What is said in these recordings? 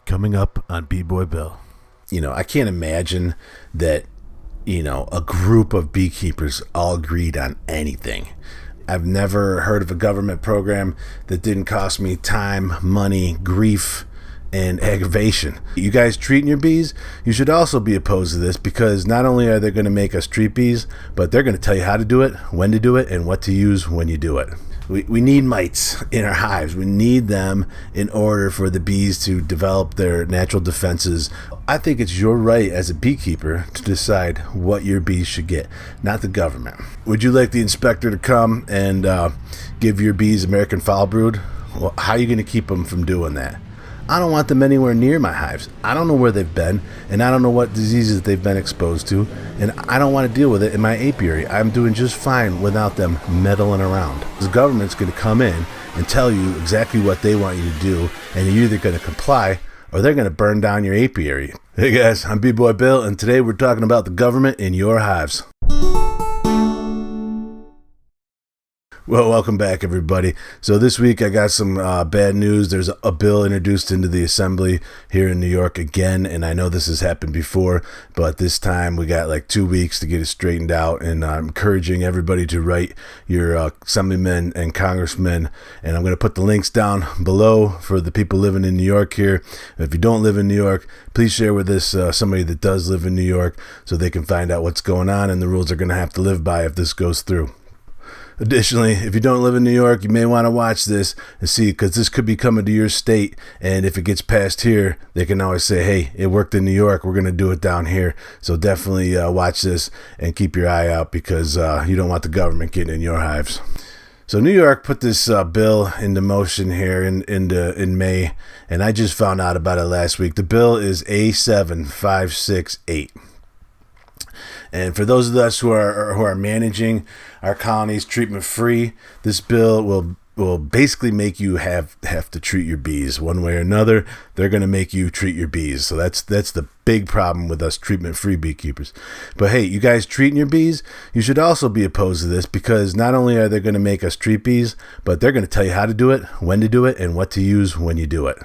Coming up on B-Boy Bill. I can't imagine that, a group of beekeepers all agreed on anything. I've never heard of a government program that didn't cost me time, money, grief, and aggravation. You guys treating your bees? You should also be opposed to this, because not only are they going to make us treat bees, but they're going to tell you how to do it, when to do it, and what to use when you do it. We need mites in our hives. We need them in order for the bees to develop their natural defenses. I think it's your right as a beekeeper to decide what your bees should get, not the government. Would you like the inspector to come and give your bees American foul brood? Well, how are you going to keep them from doing that? I don't want them anywhere near my hives. I don't know where they've been, and I don't know what diseases they've been exposed to, and I don't want to deal with it in my apiary. I'm doing just fine without them meddling around. The government's going to come in and tell you exactly what they want you to do, and you're either going to comply or they're going to burn down your apiary. Hey guys, I'm B-Boy Bill, and today we're talking about the government in your hives. Well, welcome back, everybody. So this week I got some bad news. There's a bill introduced into the assembly here in New York again, and I know this has happened before, but this time we got like 2 weeks to get it straightened out, and I'm encouraging everybody to write your assemblymen and congressmen, and I'm going to put the links down below for the people living in New York here. If you don't live in New York, please share with this somebody that does live in New York so they can find out what's going on and the rules they're going to have to live by if this goes through. Additionally, if you don't live in New York, you may want to watch this and see, because this could be coming to your state, and if it gets passed here, they can always say, hey, it worked in New York, we're going to do it down here. So definitely watch this and keep your eye out, because you don't want the government getting in your hives. So New York put this bill into motion here in May, and I just found out about it last week. The bill is A7568. And for those of us who are managing our colonies treatment free, this bill will basically make you have to treat your bees one way or another. They're going to make you treat your bees. So that's the big problem with us treatment free beekeepers. But hey, you guys treating your bees? You should also be opposed to this, because not only are they going to make us treat bees, but they're going to tell you how to do it, when to do it, and what to use when you do it.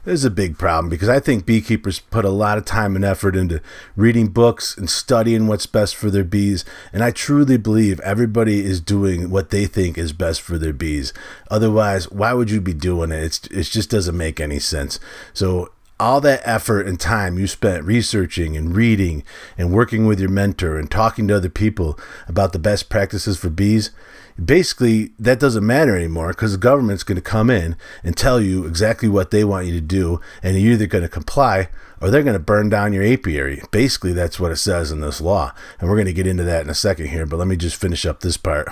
This is a big problem, because I think beekeepers put a lot of time and effort into reading books and studying what's best for their bees, and I truly believe everybody is doing what they think is best for their bees. Otherwise, why would you be doing it? It just doesn't make any sense. So all that effort and time you spent researching and reading and working with your mentor and talking to other people about the best practices for bees, basically that doesn't matter anymore, because the government's going to come in and tell you exactly what they want you to do, and you're either going to comply or they're going to burn down your apiary. Basically, that's what it says in this law, and we're going to get into that in a second here, but let me just finish up this part.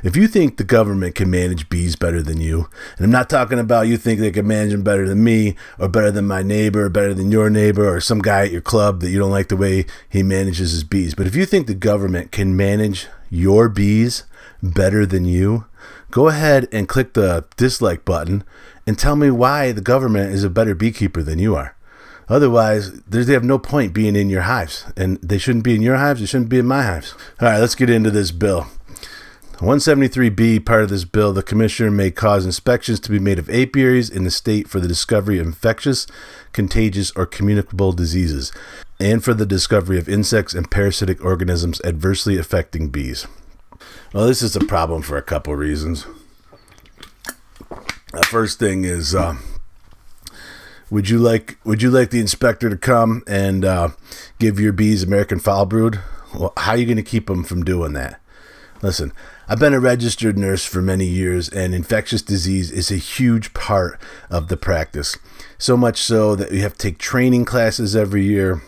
If you think the government can manage bees better than you, and I'm not talking about you think they can manage them better than me, or better than my neighbor, or better than your neighbor, or some guy at your club that you don't like the way he manages his bees, but if you think the government can manage your bees better than you, go ahead and click the dislike button and tell me why the government is a better beekeeper than you are. Otherwise, they have no point being in your hives, and they shouldn't be in your hives, they shouldn't be in my hives. All right, let's get into this bill. 173B, part of this bill, the commissioner may cause inspections to be made of apiaries in the state for the discovery of infectious, contagious, or communicable diseases, and for the discovery of insects and parasitic organisms adversely affecting bees. Well, this is a problem for a couple reasons. The first thing is, would you like the inspector to come and give your bees American foul brood? Well, how are you going to keep them from doing that? Listen, I've been a registered nurse for many years, and infectious disease is a huge part of the practice. So much so that you have to take training classes every year.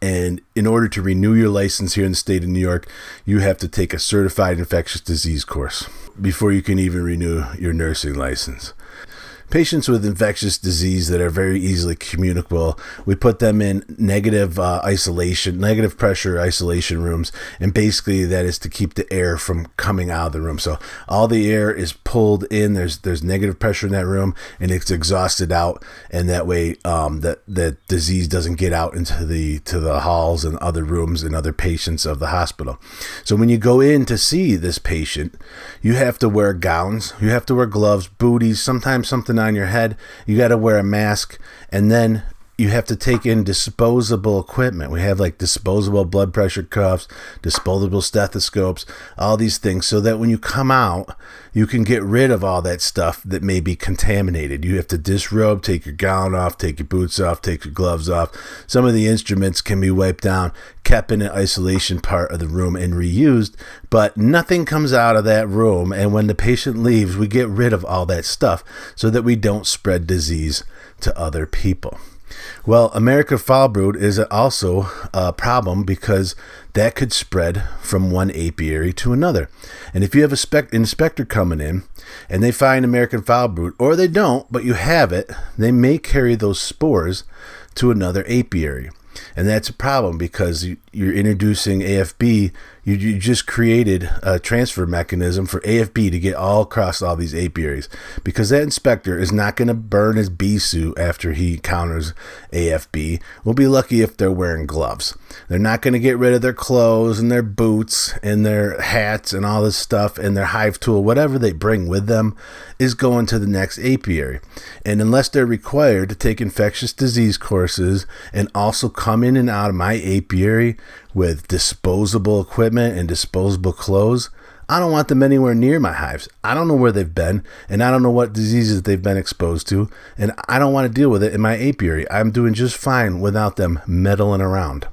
And in order to renew your license here in the state of New York, you have to take a certified infectious disease course before you can even renew your nursing license. Patients with infectious disease that are very easily communicable, we put them in negative pressure isolation rooms, and basically that is to keep the air from coming out of the room. So all the air is pulled in, there's negative pressure in that room, and it's exhausted out, and that way that disease doesn't get out into the halls and other rooms and other patients of the hospital. So when you go in to see this patient, you have to wear gowns, you have to wear gloves, booties, sometimes something on your head, you got to wear a mask, and then you have to take in disposable equipment. We have like disposable blood pressure cuffs, disposable stethoscopes, all these things, so that when you come out, you can get rid of all that stuff that may be contaminated. You have to disrobe, take your gown off, take your boots off, take your gloves off. Some of the instruments can be wiped down, kept in an isolation part of the room and reused, but nothing comes out of that room. And when the patient leaves, we get rid of all that stuff so that we don't spread disease to other people. Well, American foul brood is also a problem because that could spread from one apiary to another. And if you have an inspector coming in and they find American foul brood, or they don't, but you have it, they may carry those spores to another apiary. And that's a problem because you're introducing AFB. You just created a transfer mechanism for AFB to get all across all these apiaries, because that inspector is not going to burn his bee suit after he encounters AFB. We'll be lucky if they're wearing gloves. They're not going to get rid of their clothes and their boots and their hats and all this stuff, and their hive tool, whatever they bring with them, is going to the next apiary. And unless they're required to take infectious disease courses and also come in and out of my apiary with disposable equipment and disposable clothes, I don't want them anywhere near my hives. I don't know where they've been, and I don't know what diseases they've been exposed to, and I don't want to deal with it in my apiary. I'm doing just fine without them meddling around.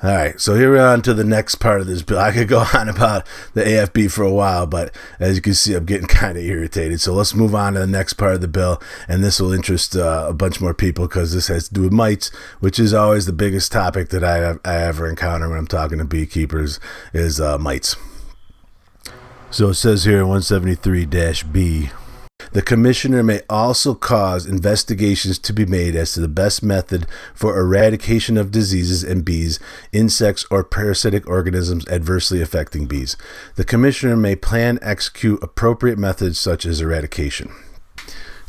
All right, so here we're on to the next part of this bill. I could go on about the AFB for a while, but as you can see, I'm getting kind of irritated. So let's move on to the next part of the bill, and this will interest a bunch more people because this has to do with mites, which is always the biggest topic that I ever encounter when I'm talking to beekeepers, is mites. So it says here in 173-B, the commissioner may also cause investigations to be made as to the best method for eradication of diseases in bees, insects, or parasitic organisms adversely affecting bees. The commissioner may plan, execute appropriate methods such as eradication.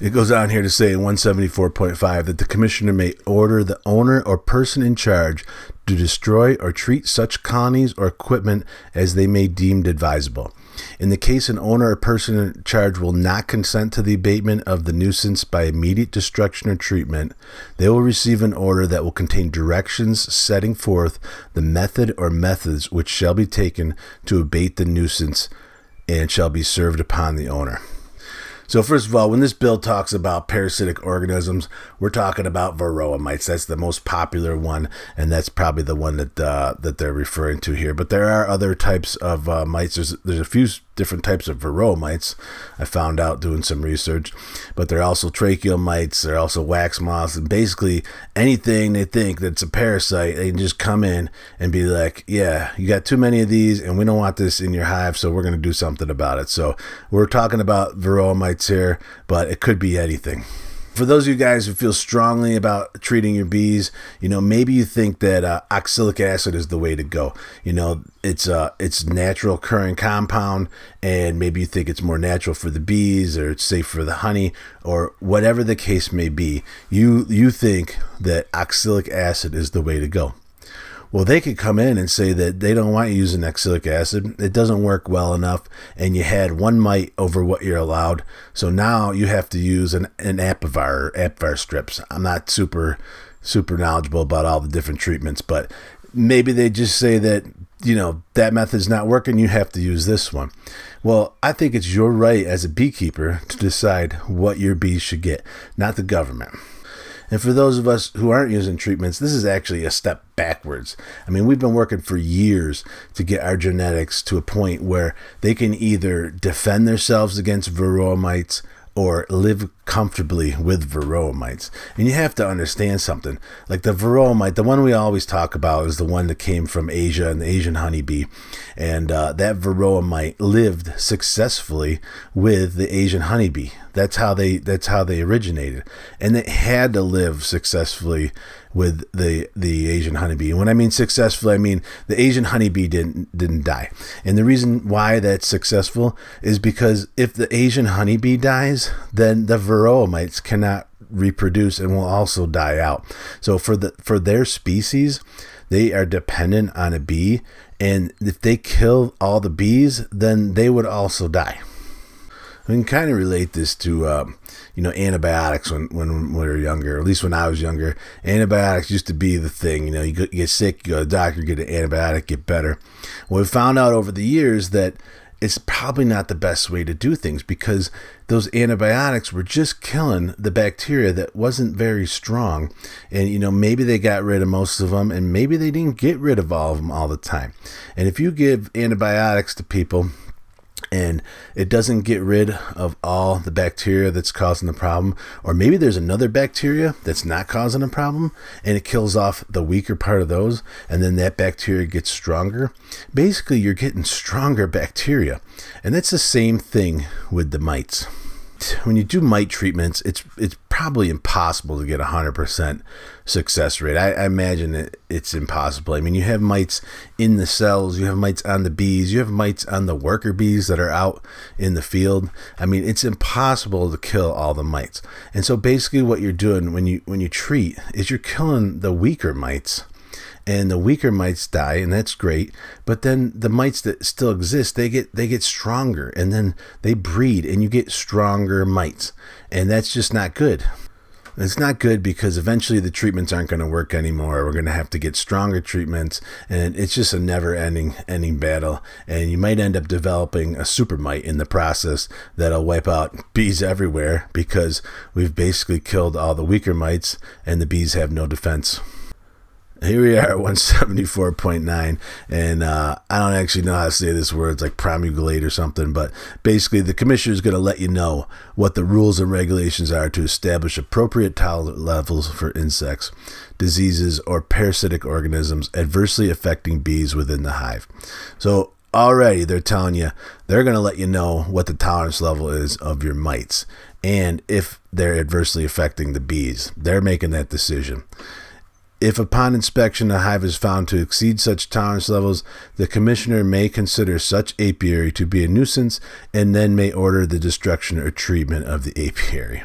It goes on here to say in 174.5 that the commissioner may order the owner or person in charge to destroy or treat such colonies or equipment as they may deem advisable. In the case an owner or person in charge will not consent to the abatement of the nuisance by immediate destruction or treatment, they will receive an order that will contain directions setting forth the method or methods which shall be taken to abate the nuisance and shall be served upon the owner. So first of all, when this bill talks about parasitic organisms, we're talking about varroa mites. That's the most popular one, and that's probably the one that they're referring to here. But there are other types of mites. There's a few different types of varroa mites, I found out doing some research. But there are also tracheal mites. There are also wax moths. And basically anything they think that's a parasite, they can just come in and be like, yeah, you got too many of these, and we don't want this in your hive, so we're going to do something about it. So we're talking about varroa mites here, but it could be anything. For those of you guys who feel strongly about treating your bees, maybe you think that oxalic acid is the way to go. It's natural occurring compound, and maybe you think it's more natural for the bees, or it's safe for the honey, or whatever the case may be. You think that oxalic acid is the way to go. Well, they could come in and say that they don't want you using oxalic acid. It doesn't work well enough, and you had one mite over what you're allowed. So now you have to use an Apivar strips. I'm not super knowledgeable about all the different treatments, but maybe they just say that, that method's not working. You have to use this one. Well, I think it's your right as a beekeeper to decide what your bees should get, not the government. And for those of us who aren't using treatments, this is actually a step backwards. I mean, we've been working for years to get our genetics to a point where they can either defend themselves against varroa mites or live comfortably with varroa mites. And you have to understand something. Like the varroa mite, the one we always talk about is the one that came from Asia and the Asian honeybee. And that varroa mite lived successfully with the Asian honeybee. That's how they originated. And they had to live successfully with the Asian honeybee. And when I mean successful, I mean the Asian honeybee didn't die. And the reason why that's successful is because if the Asian honeybee dies, then the varroa mites cannot reproduce and will also die out. So for their species, they are dependent on a bee, and if they kill all the bees, then they would also die. We can kind of relate this to, antibiotics when we were younger, or at least when I was younger. Antibiotics used to be the thing. You get sick, you go to the doctor, get an antibiotic, get better. Well, we found out over the years that it's probably not the best way to do things, because those antibiotics were just killing the bacteria that wasn't very strong. And, maybe they got rid of most of them, and maybe they didn't get rid of all of them all the time. And if you give antibiotics to people and it doesn't get rid of all the bacteria that's causing the problem, or maybe there's another bacteria that's not causing a problem and it kills off the weaker part of those, and then that bacteria gets stronger, basically you're getting stronger bacteria. And that's the same thing with the mites. When you do mite treatments, it's probably impossible to get 100% success rate. I imagine it's impossible. I mean, you have mites in the cells, you have mites on the bees, you have mites on the worker bees that are out in the field. I mean, it's impossible to kill all the mites. And so basically what you're doing when you treat is you're killing the weaker mites. And the weaker mites die, and that's great. But then the mites that still exist, they get stronger, and then they breed, and you get stronger mites. And that's just not good. It's not good because eventually the treatments aren't going to work anymore. We're going to have to get stronger treatments, and it's just a never-ending battle. And you might end up developing a super mite in the process that'll wipe out bees everywhere, because we've basically killed all the weaker mites, and the bees have no defense. Here we are at 174.9, and I don't actually know how to say this word. It's like promulgate or something, but basically the commissioner is going to let you know what the rules and regulations are to establish appropriate tolerance levels for insects, diseases, or parasitic organisms adversely affecting bees within the hive. So already they're telling you, they're going to let you know what the tolerance level is of your mites, and if they're adversely affecting the bees. They're making that decision. If upon inspection a hive is found to exceed such tolerance levels, the commissioner may consider such apiary to be a nuisance and then may order the destruction or treatment of the apiary.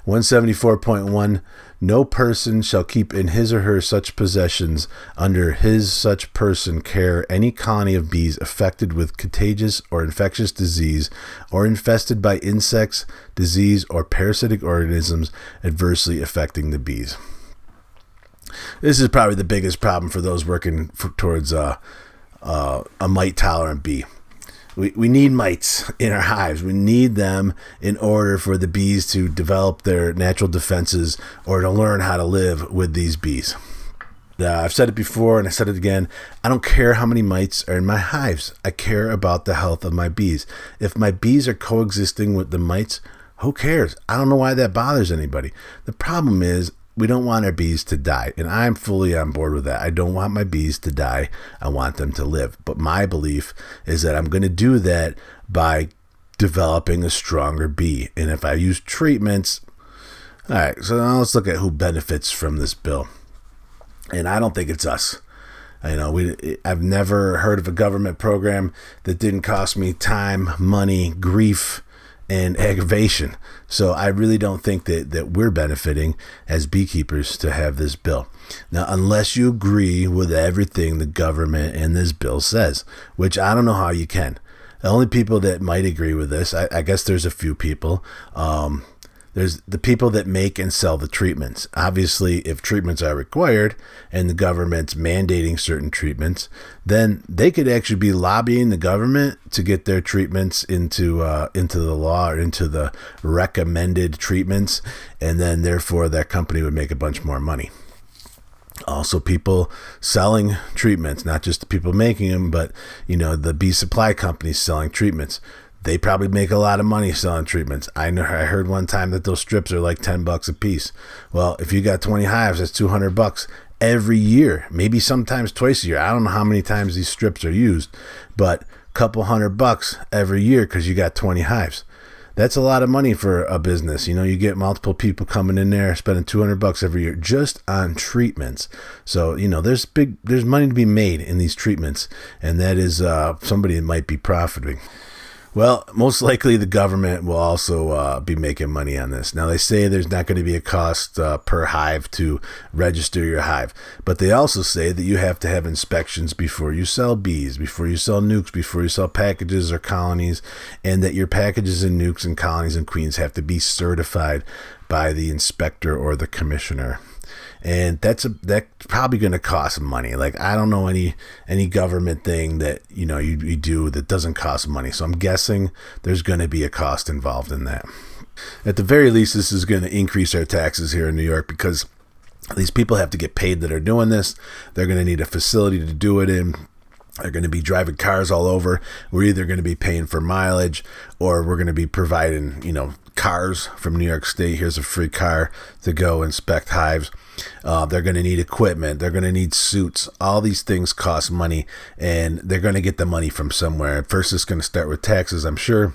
174.1. No person shall keep in his or her such possessions under his such person care any colony of bees affected with contagious or infectious disease or infested by insects, disease, or parasitic organisms adversely affecting the bees. This is probably the biggest problem for those working towards a mite-tolerant bee. We need mites in our hives. We need them in order for the bees to develop their natural defenses or to learn how to live with these bees. I've said it before and I said it again. I don't care how many mites are in my hives. I care about the health of my bees. If my bees are coexisting with the mites, who cares? I don't know why that bothers anybody. The problem is, we don't want our bees to die, and I'm fully on board with that. I don't want my bees to die. I want them to live. But my belief is that I'm going to do that by developing a stronger bee. And if I use treatments, all right, so now let's look at who benefits from this bill. And I don't think it's us. I've never heard of a government program that didn't cost me time, money, grief, and aggravation. So I really don't think that we're benefiting as beekeepers to have this bill. Now, unless you agree with everything the government and this bill says, which I don't know how you can. The only people that might agree with this, I guess there's a few people. There's the people that make and sell the treatments. Obviously, if treatments are required and the government's mandating certain treatments, then they could actually be lobbying the government to get their treatments into the law or into the recommended treatments, and then therefore that company would make a bunch more money. Also, people selling treatments, not just the people making them, but the bee supply companies selling treatments. They probably make a lot of money selling treatments. I heard one time that those strips are like $10 a piece. Well, if you got 20 hives, that's $200 every year, maybe sometimes twice a year. I don't know how many times these strips are used, but a couple $100 every year because you got 20 hives. That's a lot of money for a business. You get multiple people coming in there spending $200 every year just on treatments. So, there's money to be made in these treatments, and that is somebody that might be profiting. Well, most likely the government will also be making money on this. Now, they say there's not going to be a cost per hive to register your hive, but they also say that you have to have inspections before you sell bees, before you sell nukes, before you sell packages or colonies, and that your packages and nukes and colonies and queens have to be certified by the inspector or the commissioner. And that's probably going to cost money. Like, I don't know any government thing that you do that doesn't cost money. So I'm guessing there's going to be a cost involved in that. At the very least, this is going to increase our taxes here in New York, because these people have to get paid that are doing this. They're going to need a facility to do it in. They're going to be driving cars all over. We're either going to be paying for mileage, or we're going to be providing, cars from New York State. Here's a free car to go inspect hives. They're going to need equipment. They're going to need suits. All these things cost money, and they're going to get the money from somewhere. First, it's going to start with taxes, I'm sure.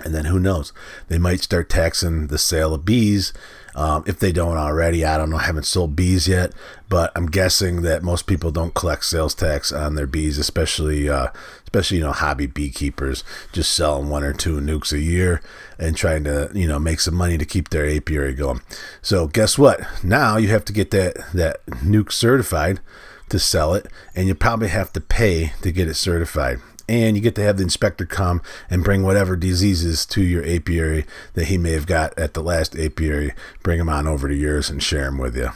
And then who knows? They might start taxing the sale of bees. If they don't already, I don't know. I haven't sold bees yet, but I'm guessing that most people don't collect sales tax on their bees, especially hobby beekeepers, just selling 1 or 2 nukes a year and trying to make some money to keep their apiary going. So guess what? Now you have to get that nuke certified to sell it, and you probably have to pay to get it certified. And you get to have the inspector come and bring whatever diseases to your apiary that he may have got at the last apiary, bring them on over to yours and share them with you.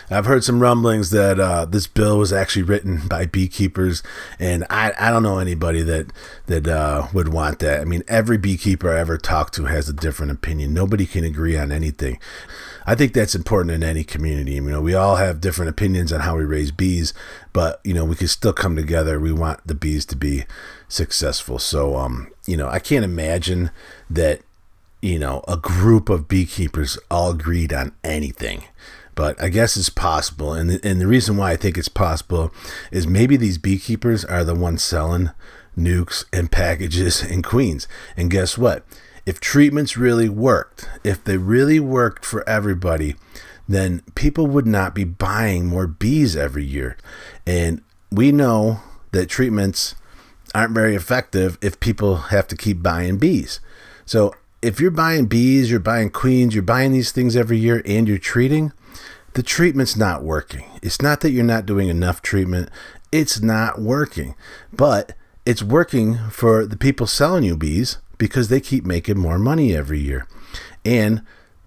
I've heard some rumblings that this bill was actually written by beekeepers, and I don't know anybody that would want that. I mean, every beekeeper I ever talked to has a different opinion. Nobody can agree on anything. I think that's important in any community. We all have different opinions on how we raise bees, but we can still come together. We want the bees to be successful. So I can't imagine that a group of beekeepers all agreed on anything. But I guess it's possible. And the reason why I think it's possible is maybe these beekeepers are the ones selling nukes and packages and queens. And guess what? If treatments really worked, if they really worked for everybody, then people would not be buying more bees every year. And we know that treatments aren't very effective if people have to keep buying bees. So if you're buying bees, you're buying queens, you're buying these things every year, and you're treating, the treatment's not working. It's not that you're not doing enough treatment. It's not working. But it's working for the people selling you bees, because they keep making more money every year. And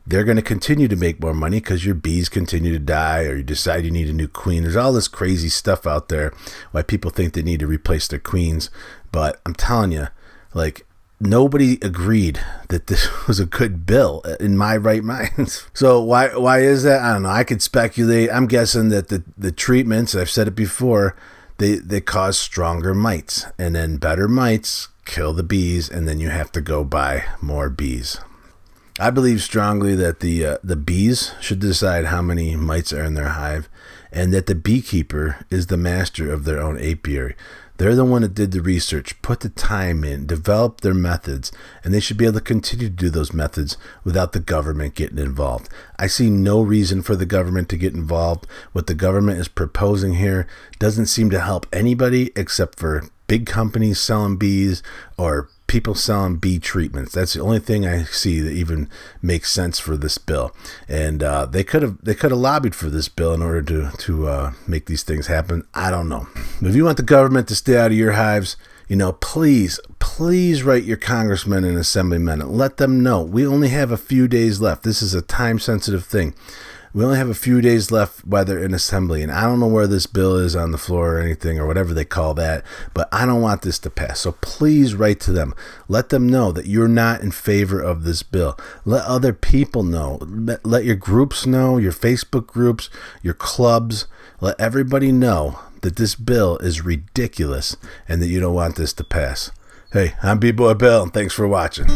they're going to continue to make more money because your bees continue to die, or you decide you need a new queen. There's all this crazy stuff out there why people think they need to replace their queens. But I'm telling you, nobody agreed that this was a good bill in my right mind. So why is that? I don't know. I could speculate. I'm guessing that the treatments, I've said it before, they cause stronger mites, and then better mites kill the bees, and then you have to go buy more bees. I believe strongly that the bees should decide how many mites are in their hive, and that the beekeeper is the master of their own apiary. They're the one that did the research, put the time in, developed their methods, and they should be able to continue to do those methods without the government getting involved. I see no reason for the government to get involved. What the government is proposing here doesn't seem to help anybody except for big companies selling bees or people selling bee treatments. That's the only thing I see that even makes sense for this bill. And they could have lobbied for this bill in order to make these things happen. I don't know. But if you want the government to stay out of your hives, please write your congressmen and assemblymen and let them know we only have a few days left. This is a time-sensitive thing. We only have a few days left while they're in assembly, and I don't know where this bill is on the floor or anything or whatever they call that, but I don't want this to pass. So please write to them. Let them know that you're not in favor of this bill. Let other people know. Let your groups know, your Facebook groups, your clubs. Let everybody know that this bill is ridiculous and that you don't want this to pass. Hey, I'm B-Boy Bill, and thanks for watching.